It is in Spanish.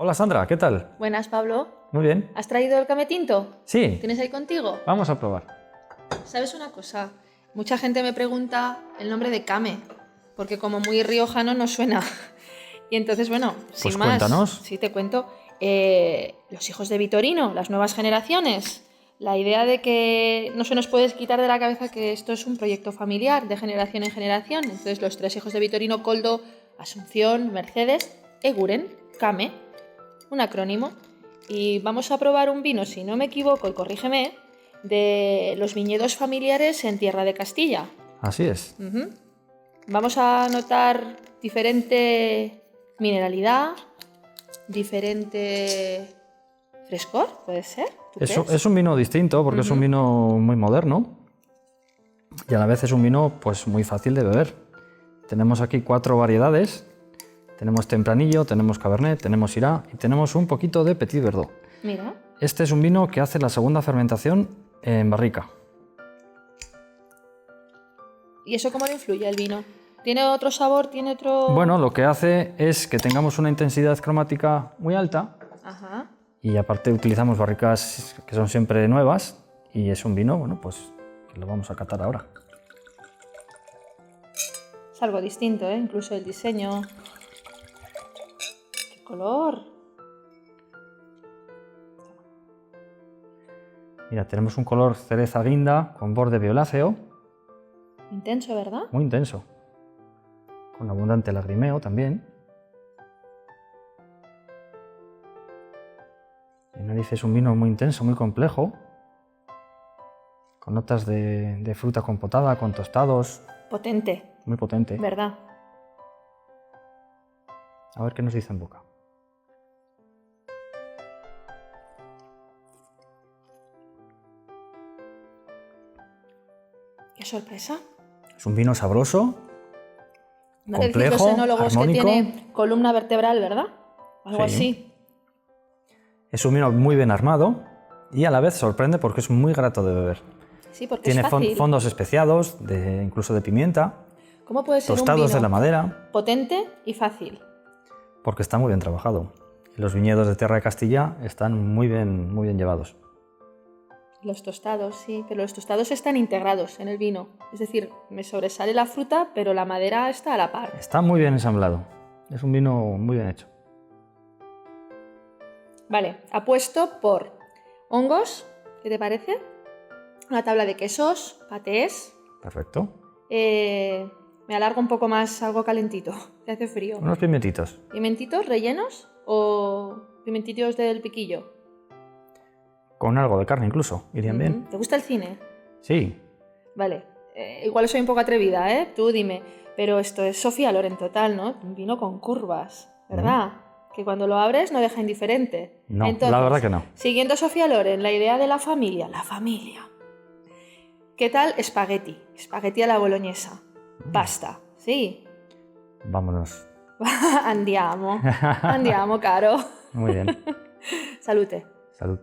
Hola Sandra, ¿qué tal? Buenas, Pablo. Muy bien. ¿Has traído el came tinto? Sí, ¿Tienes ahí contigo? vamos a probar. ¿Sabes una cosa? Mucha gente me pregunta el nombre de came, porque como muy riojano no suena. Y entonces, bueno, sin Pues más, cuéntanos. sí te cuento. Los hijos de Vitorino, las nuevas generaciones. La idea de que no se nos puede quitar de la cabeza que esto es un proyecto familiar de generación en generación. Entonces, los tres hijos de Vitorino, Koldo, Asunción, Mercedes, Eguren, Came, un acrónimo. Y vamos a probar un vino, si no me equivoco, y corrígeme, de los viñedos familiares en Tierra de Castilla. Así es. Ujú. Vamos a notar diferente mineralidad, diferente frescor, ¿puede ser? ¿Tú crees? Es un vino distinto porque es un vino muy moderno y a la vez es un vino pues muy fácil de beber. Tenemos aquí 4 variedades. Tenemos Tempranillo, tenemos Cabernet, tenemos Syrah y tenemos un poquito de Petit Verdot. Mira, Este es un vino que hace la segunda fermentación en barrica. ¿y eso cómo le influye al vino? ¿Tiene otro sabor? ¿Tiene otro...? Bueno, lo que hace es que tengamos una intensidad cromática muy alta. Ajá. Y aparte utilizamos barricas que son siempre nuevas y es un vino, bueno, pues que lo vamos a catar ahora. Es algo distinto, ¿eh? Incluso el diseño. ¡Qué color! Mira, tenemos un color cereza guinda con borde violáceo, Intenso, ¿verdad? muy intenso, con abundante lagrimeo también. El nariz es un vino muy intenso, muy complejo, con notas de fruta compotada, con tostados, Potente, muy potente. ¿verdad? A ver qué nos dice en boca. ¡Qué sorpresa! Es un vino sabroso, Una de complejo, los enólogos que armónico. tiene columna vertebral, ¿verdad? Algo Sí. así. Es un vino muy bien armado y a la vez sorprende porque es muy grato de beber. Sí, porque Tiene es fácil. fondos especiados, incluso de pimienta, ¿Cómo puede ser un tostados vino de la madera, potente y fácil? porque está muy bien trabajado. Y los viñedos de Tierra de Castilla están muy bien llevados. Los tostados, sí, pero los tostados están integrados en el vino. Es decir, me sobresale la fruta, pero la madera está a la par. Está muy bien ensamblado. Es un vino muy bien hecho. Vale, apuesto por hongos, ¿qué te parece? Una tabla de quesos, patés. Perfecto. Me alargo un poco más, algo calentito, que hace frío. Unos pimentitos. ¿Pimentitos rellenos o pimentitos del piquillo? Con algo de carne incluso. Irían bien. ¿Te gusta el cine? Sí. Vale, igual soy un poco atrevida, ¿eh? Tú dime. Pero esto es Sofía Loren total, ¿no? Un vino con curvas, ¿verdad? Que cuando lo abres no deja indiferente. No, Entonces, la verdad que no. Siguiendo Sofía Loren, la idea de la familia. ¿Qué tal espagueti? Espagueti a la boloñesa. Pasta, sí. Vámonos. Andiamo, caro. Muy bien. Salute. Salud.